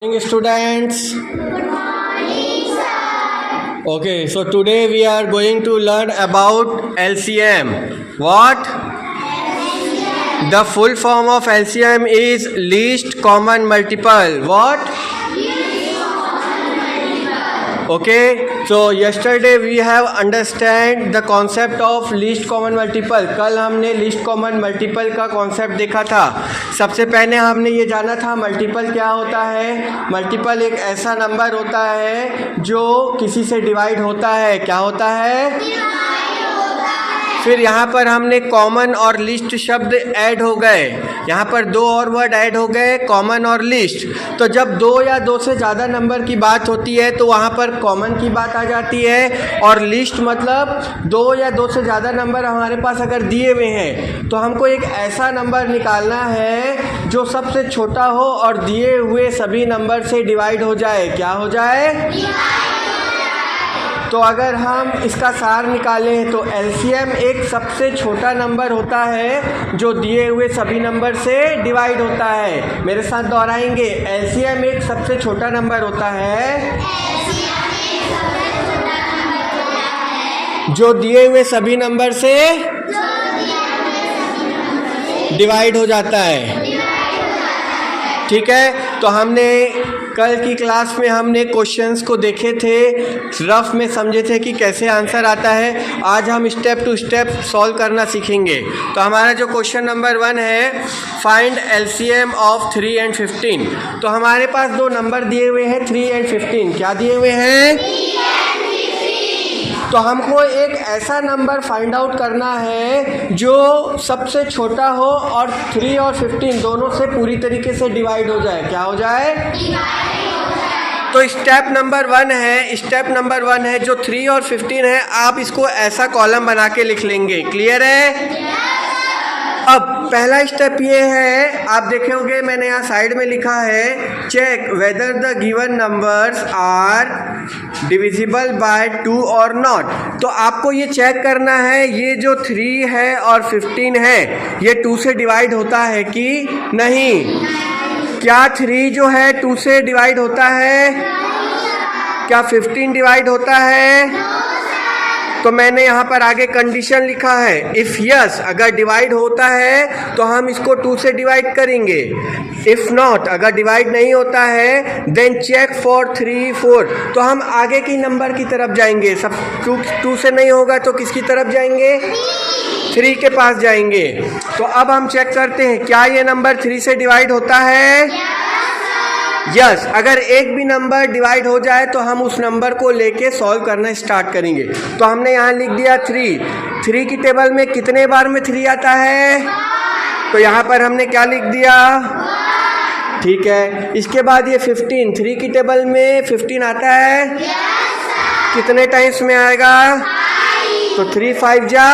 Morning, students. Okay, so today we are going to learn about LCM. What? The full form of LCM is least common multiple. What? Okay, so yesterday we have understand the concept of least common multiple. कल हमने least common multiple का concept देखा था. सबसे पहले हमने ये जाना था मल्टीपल क्या होता है. मल्टीपल एक ऐसा नंबर होता है जो किसी से डिवाइड होता है. क्या होता है? फिर यहाँ पर हमने कॉमन और लिस्ट शब्द ऐड हो गए. यहाँ पर दो और वर्ड ऐड हो गए, कॉमन और लिस्ट. तो जब दो या दो से ज़्यादा नंबर की बात होती है तो वहाँ पर कॉमन की बात आ जाती है. और लिस्ट मतलब दो या दो से ज़्यादा नंबर हमारे पास अगर दिए हुए हैं तो हमको एक ऐसा नंबर निकालना है जो सबसे छोटा हो और दिए हुए सभी नंबर से डिवाइड हो जाए. क्या हो जाए? तो अगर हम इसका सार निकालें तो एलसीएम एक सबसे छोटा नंबर होता है जो दिए हुए सभी नंबर से डिवाइड होता है. मेरे साथ दोहराएंगे. एलसीएम एक सबसे छोटा नंबर होता है जो दिए हुए सभी नंबर से डिवाइड हो जाता है. ठीक है, तो हमने कल की क्लास में हमने क्वेश्चंस को देखे थे, रफ में समझे थे कि कैसे आंसर आता है. आज हम स्टेप टू स्टेप सॉल्व करना सीखेंगे. तो हमारा जो क्वेश्चन नंबर 1 है, फाइंड एलसीएम ऑफ 3 and 15. तो हमारे पास दो नंबर दिए हुए हैं 3 and 15. क्या दिए हुए हैं? तो हमको एक ऐसा नंबर फाइंड आउट करना है जो सबसे छोटा हो और 3 और 15 दोनों से पूरी तरीके से डिवाइड हो जाए. क्या हो जाए? तो स्टेप नंबर 1 है जो 3 और 15 है, आप इसको ऐसा कॉलम बना के लिख लेंगे. क्लियर है? अब पहला स्टेप ये है, आप देखोगे मैंने यहाँ साइड में लिखा है check whether the given numbers are divisible by 2 और नॉट. तो आपको ये चेक करना है ये जो 3 है और 15 है ये 2 से डिवाइड होता है कि नहीं. क्या 3 जो है 2 से डिवाइड होता है? क्या 15 डिवाइड होता है? तो मैंने यहाँ पर आगे कंडीशन लिखा है, इफ़ यस अगर डिवाइड होता है तो हम इसको 2 से डिवाइड करेंगे. इफ़ नॉट अगर डिवाइड नहीं होता है देन चेक फॉर 3, 4. तो हम आगे की नंबर की तरफ जाएंगे. सब 2 से नहीं होगा तो किसकी तरफ जाएंगे? 3 के पास जाएंगे. तो अब हम चेक करते हैं क्या ये नंबर 3 से डिवाइड होता है? यस. अगर एक भी नंबर डिवाइड हो जाए तो हम उस नंबर को लेके सॉल्व करना स्टार्ट करेंगे. तो हमने यहाँ लिख दिया 3 की टेबल में कितने बार में 3 आता है? तो यहाँ पर हमने क्या लिख दिया? ठीक है. इसके बाद ये 15, 3 की टेबल में 15 आता है? कितने टाइम्स में आएगा? तो 3 5 जा.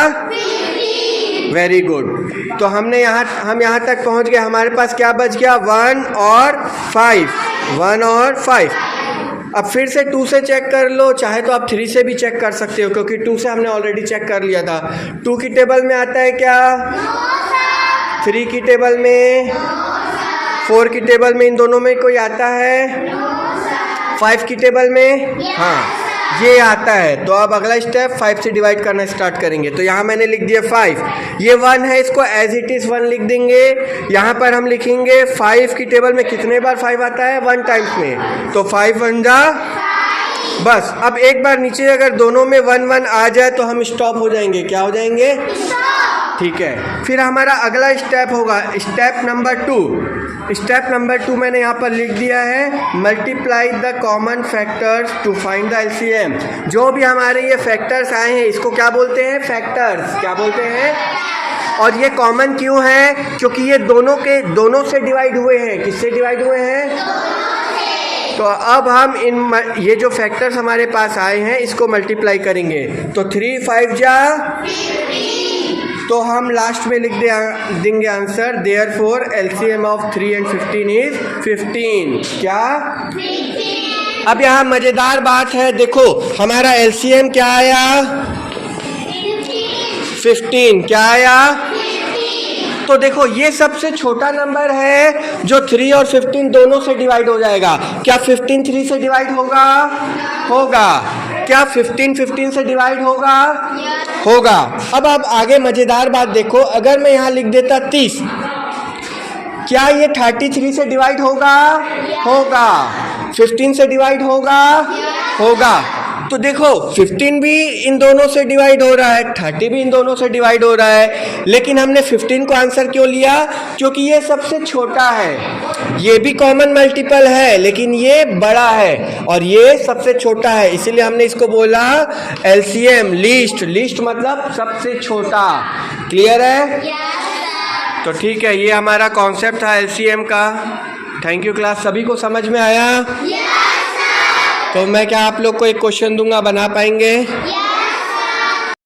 Very good. तो हम यहाँ तक पहुँच गए. हमारे पास क्या बच गया? 1 और 5. अब फिर से 2 से चेक कर लो, चाहे तो आप 3 से भी चेक कर सकते हो क्योंकि 2 से हमने ऑलरेडी चेक कर लिया था. 2 की टेबल में आता है क्या? 3 की टेबल में, 4 की टेबल में, इन दोनों में कोई आता है? 5 की टेबल में हाँ ये आता है. तो अब अगला स्टेप 5 से डिवाइड करना स्टार्ट करेंगे. तो यहाँ मैंने लिख दिया 5. ये 1 है, इसको एज इट इज़ 1 लिख देंगे. यहाँ पर हम लिखेंगे 5 की टेबल में कितने बार 5 आता है? 1 टाइम्स में. तो 5 1 जा. बस. अब एक बार नीचे अगर दोनों में 1 1 आ जाए तो हम स्टॉप हो जाएंगे. क्या हो जाएंगे? ठीक है. फिर हमारा अगला स्टेप होगा स्टेप नंबर 2. स्टेप नंबर 2 मैंने यहाँ पर लिख दिया है multiply the common factors to find the LCM. जो भी हमारे ये फैक्टर्स आए हैं इसको क्या बोलते हैं? फैक्टर्स. क्या बोलते हैं? और ये कॉमन क्यों है? क्योंकि ये दोनों से डिवाइड हुए हैं. किससे डिवाइड हुए हैं? तो अब हम ये जो फैक्टर्स हमारे पास आए हैं इसको मल्टीप्लाई करेंगे. तो 3 5 जा. तो हम लास्ट में लिख देंगे answer. Therefore LCM of 3 and 15 is 15. क्या? अब यहाँ मज़ेदार बात है, देखो हमारा एलसीएम क्या आया? 15. क्या आया? तो देखो ये सबसे छोटा नंबर है जो 3 और 15 दोनों से डिवाइड हो जाएगा। क्या 15 3 से डिवाइड होगा? होगा। क्या 15 15 से डिवाइड होगा? होगा। अब आप आगे मजेदार बात देखो, अगर मैं यहाँ लिख देता 30, क्या ये 33 से डिवाइड होगा? होगा। 15 से डिवाइड होगा? होगा। तो देखो 15 भी इन दोनों से डिवाइड हो रहा है, 30 भी इन दोनों से डिवाइड हो रहा है, लेकिन हमने 15 को आंसर क्यों लिया? क्योंकि ये सबसे छोटा है। ये भी कॉमन मल्टीपल है लेकिन ये बड़ा है और ये सबसे छोटा है, इसीलिए हमने इसको बोला एलसीएम, लीस्ट। लीस्ट मतलब सबसे छोटा। क्लियर है? तो ठीक है, ये हमारा कॉन्सेप्ट था एलसीएम का। थैंक यू क्लास, सभी को समझ में आया? तो मैं क्या आप लोग को एक क्वेश्चन दूंगा, बना पाएंगे?